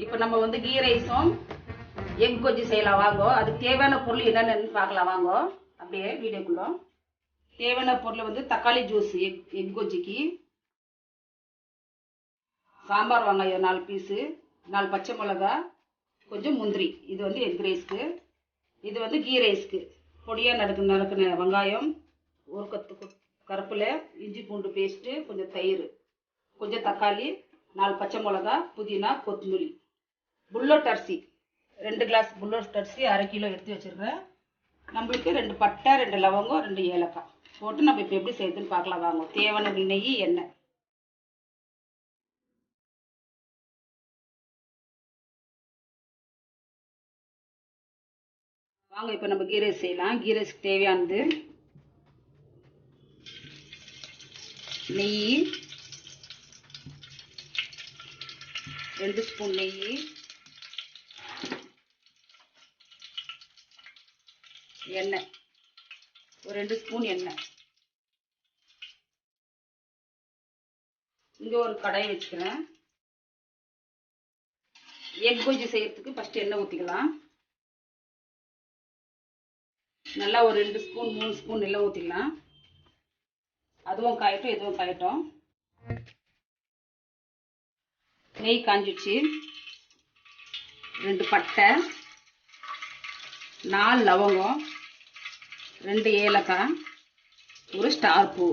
இப்போ நம்ம வந்து கீ ரைஸும் எக் கொஜ்ஜு செய்யலாம் வாங்கோ. அதுக்கு தேவையான பொருள் என்னென்னு பார்க்கலாம் வாங்கோ. அப்படியே வீடியோக்குள்ள தேவையான பொருள் வந்து தக்காளி ஜூஸ் எக் கொஜ்ஜுக்கு, சாம்பார் வெங்காயம் 4 பீஸு, 4 பச்சை மிளகா, கொஞ்சம் முந்திரி. இது வந்து எக் ரைஸ்க்கு. இது வந்து கீ ரைஸ்க்கு பொடியாக நறுக்குன வெங்காயம், ஒரு கத்து கருப்பில், இஞ்சி பூண்டு பேஸ்ட்டு, கொஞ்சம் தயிர், கொஞ்சம் தக்காளி, 4 பச்சை மிளகா, புதினா, கொத்தமல்லி. புல்லட் அரிசி 2 கிளாஸ் புல்லட் அரிசி 1/2 கிலோ எடுத்து வச்சிருக்கேன். நம்மளுக்கு 2 பட்டை, 2 லவங்கம், 2 ஏலக்காய் போட்டு நம்ம இப்போ எப்படி செய்யுதுன்னு பார்க்கலாம் வாங்க. தேவையான நெய், எண்ணெய். வாங்க இப்போ நம்ம கீ ரைஸ் செய்யலாம். கீ ரைஸ்க்கு தேவையானது நெய், 2 ஸ்பூன் நெய், எண்ணெய் ஒரு 2 ஸ்பூன் எண்ணெய். இங்கே ஒரு கடாய் வச்சுக்கிறேன். எக் கொஜ்ஜு செய்யறதுக்கு ஃபர்ஸ்ட் எண்ணெய் ஊற்றிக்கலாம். நல்லா ஒரு 2 ஸ்பூன் 3 ஸ்பூன் எல்லாம் ஊற்றிக்கலாம். அதுவும் காயட்டும், இதுவும் காயட்டும். நெய் காஞ்சிடுச்சு. 2 பட்டை, 4 லவங்கம், 2 ஏலக்காய், ஒரு ஸ்டார் பூ.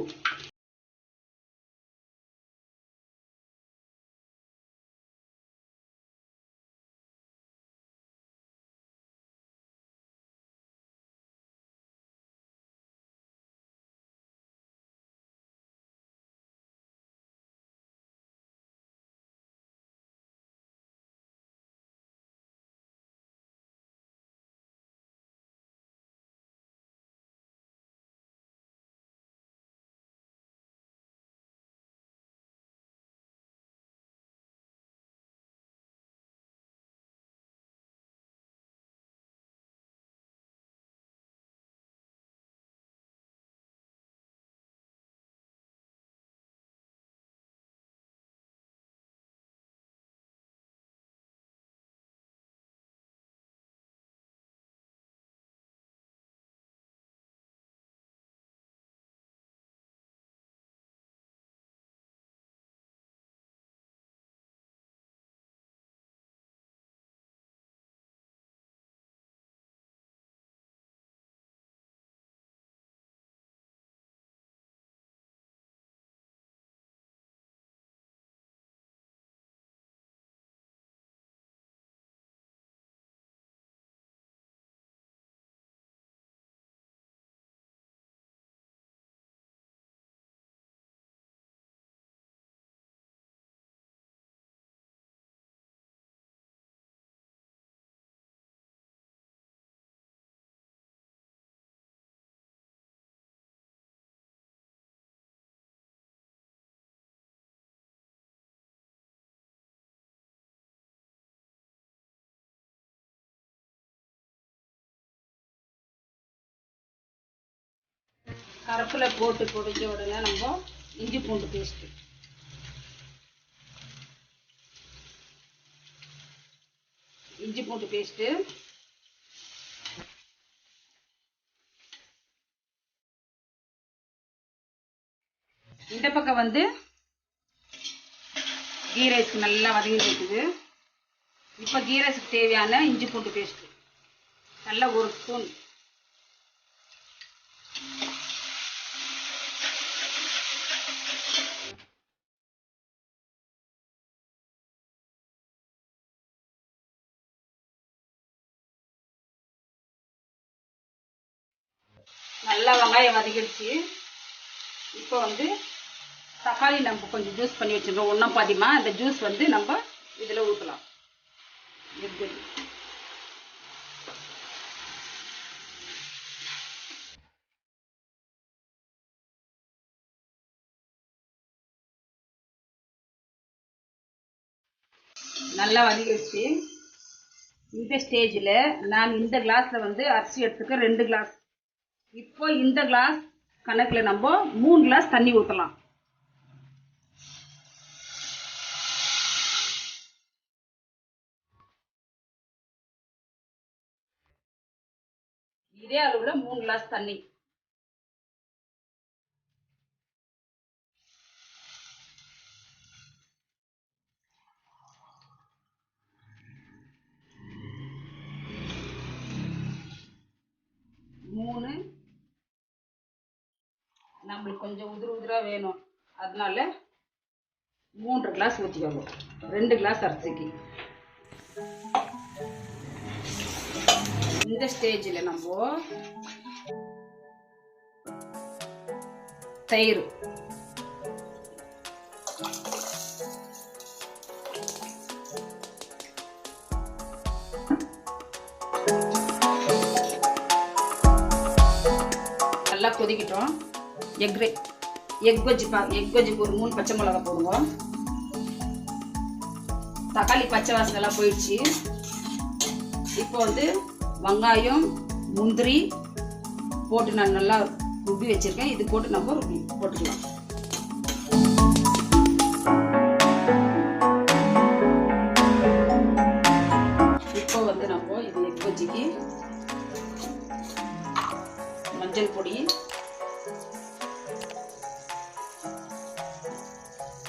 கருப்பில் போட்டு பொடிச்ச உடனே நம்ம இஞ்சி பூண்டு பேஸ்ட்டு, இஞ்சி பூண்டு பேஸ்ட்டு, இந்த பக்கம் வந்து கீ ரைஸ்க்கு நல்லா வதங்கி இருக்குது. இப்போ கீ ரைஸ்க்கு தேவையான இஞ்சி பூண்டு பேஸ்ட்டு நல்லா 1 ஸ்பூன், நல்லா வெங்காயம் வதக்கிடுச்சு. இப்போ வந்து தக்காளி நம்ம கொஞ்சம் ஜூஸ் பண்ணி வச்சுருக்கோம், 1 பாதிமா. அந்த ஜூஸ் வந்து நம்ம இதில் ஊற்றலாம். நல்லா வதக்கிடுச்சு. இந்த ஸ்டேஜில் நான் இந்த கிளாஸில் வந்து அரிசி எடுத்துக்க 2 கிளாஸ். இப்போ இந்த கிளாஸ் கணக்கில் நம்ம 3 கிளாஸ் தண்ணி ஊற்றலாம். இதே அளவுல 3 கிளாஸ் தண்ணி. நம்மளுக்கு கொஞ்சம் உதிரா வேணும், அதனால 3 கிளாஸ் ஊற்றிக்கோங்க. 2 கிளாஸ் அரிசிக்கு. இந்த ஸ்டேஜில் நம்ம தயிர் நல்லா கொதிக்கிட்டோம். எக் கொஜ்ஜுக்கு ஒரு 3 பச்சை மிளகா போடுவோம். தக்காளி பச்சை வாசனை எல்லாம் போயிடுச்சு. இப்போ வந்து வெங்காயம் முந்திரி போட்டு நான் நல்லா ருப்பி வச்சிருக்கேன். இது போட்டு நம்ம ருப்பி போட்டுக்கலாம். இப்போ வந்து நம்ம இது எக் கொஜ்ஜுக்கு மஞ்சள் பொடி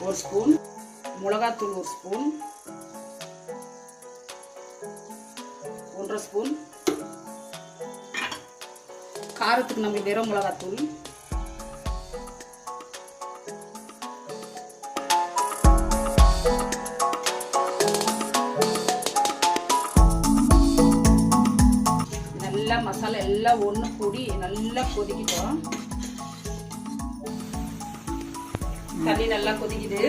1 ஸ்பூன், மிளகாத்தூள் 1 ஸ்பூன், 1.5 ஸ்பூன், காரத்துக்கு நம்ம வெறும் மிளகாத்தூள், நல்லா மசாலா எல்லாம் ஒன்று கூடி நல்லா கொதிக்கிட்டோம். தண்ணி நல்லா கொதிக்குது.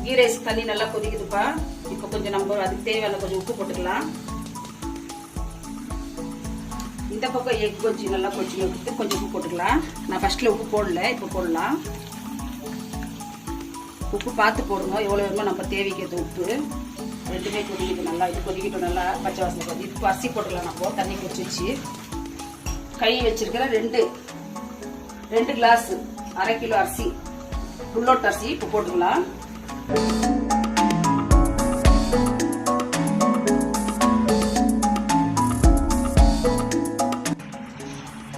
கீ ரைஸ் தண்ணி நல்லா கொதிக்குதுப்பா. இப்போ கொஞ்சம் நம்ம அதுக்கு தேவையான கொஞ்சம் உப்பு போட்டுக்கலாம். இந்த பக்கம் எக் கொஜ்ஜு நல்லா கொதிச்சு விட்டு கொஞ்சம் உப்பு போட்டுக்கலாம். நான் ஃபர்ஸ்ட்ல உப்பு போடல, இப்போ போடலாம். உப்பு பார்த்து போடுங்க, எவ்வளோ வேணுமோ நம்ம தேவைக்கிறது உப்பு. ரெண்டுமே கொதிக்கிட்டு நல்லா, இது கொதிக்கிட்டு நல்லா பச்சை வாசனை கொதி. இப்போ அரிசி போட்டுக்கலாம். நம்ம தண்ணி கொதிச்சு வச்சு கை வச்சிருக்கிற 2 கிளாஸ் 1/2 கிலோ அரிசி, புல்லோட் அரிசி இப்போ போட்டுக்கலாம்.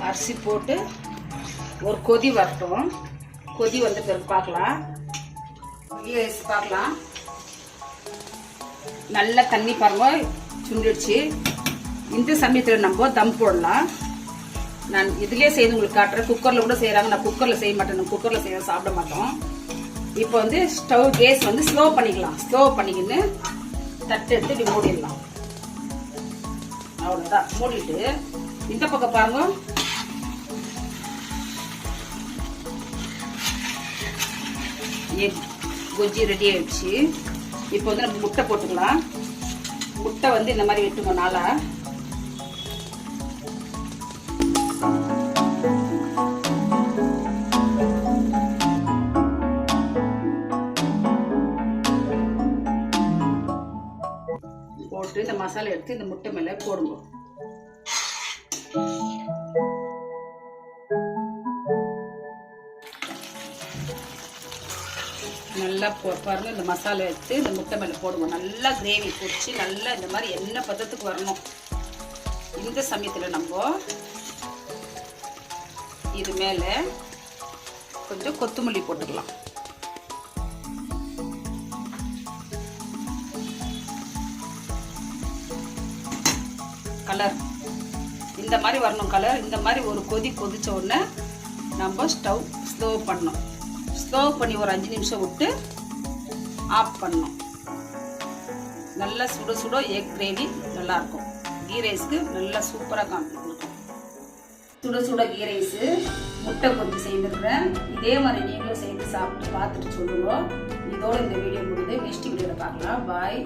அரிசி போட்டு ஒரு கொதி வரட்டும். கொதி வந்த பிறகு பார்க்கலாம். கீ ரைஸ் பார்க்கலாம். நல்லா தண்ணி பாருங்க சுண்டிடுச்சு. இந்த சமயத்தில் நம்ம தம் போடலாம். நான் இதுலயே செய்து உங்களுக்கு காட்டுறேன். குக்கர்ல கூட செய்யறாங்க, நான் குக்கர்ல செய்ய மாட்டேன். குக்கர்ல செய்ய சாப்பிட மாட்டோம். இப்போ வந்து ஸ்டவ் கேஸ் வந்து ஸ்லோ பண்ணிக்கலாம். ஸ்லோ பண்ணிக்கின்னு தட்டு எடுத்து இப்படி மூடிடலாம். அவ்வளவுதான். மூடிட்டு இந்த பக்கம் பாருங்க, எக் கொஜ்ஜி ரெடி ஆயிடுச்சு. இப்போ வந்து நம்ம முட்டை போட்டுக்கலாம். முட்டை வந்து இந்த மாதிரி வெட்டுங்க 4. போட்டு இந்த மசாலா எடுத்து இந்த முட்டை மேல போடுங்க. நல்லா பாருங்க, இந்த மசாலா எடுத்து இந்த முட்டை மேல போடுங்க. நல்லா கிரேவி பொரிச்சு நல்லா இந்த மாதிரி எண்ணெய் பதத்துக்கு வரணும். இந்த சமயத்துல நம்ம இது மேல கொஞ்சம் கொத்தமல்லி போட்டுக்கலாம். கலர் இந்த மாதிரி வரணும். கலர் இந்த மாதிரி ஒரு கொதி கொதிச்ச உடனே நம்ம ஸ்டவ் ஸ்லோ பண்ணணும். ஸ்லோ பண்ணி ஒரு 5 நிமிஷம் விட்டு ஆஃப் பண்ணணும். நல்லா சுட சுட எக் கிரேவி நல்லா இருக்கும். கீ ரைஸ்க்கு நல்லா சூப்பராக காமிக்கும். சுட சுட கீ ரைஸ் முட்டை கொஞ்சம் செய்திருக்கிறேன். இதே மாதிரி நீங்களும் செய்து சாப்பிட்டு பார்த்துட்டு சொல்லுவோம். இதோட இந்த வீடியோ முடியுது. நெக்ஸ்ட் வீடியோவில் பார்க்கலாம். பாய்.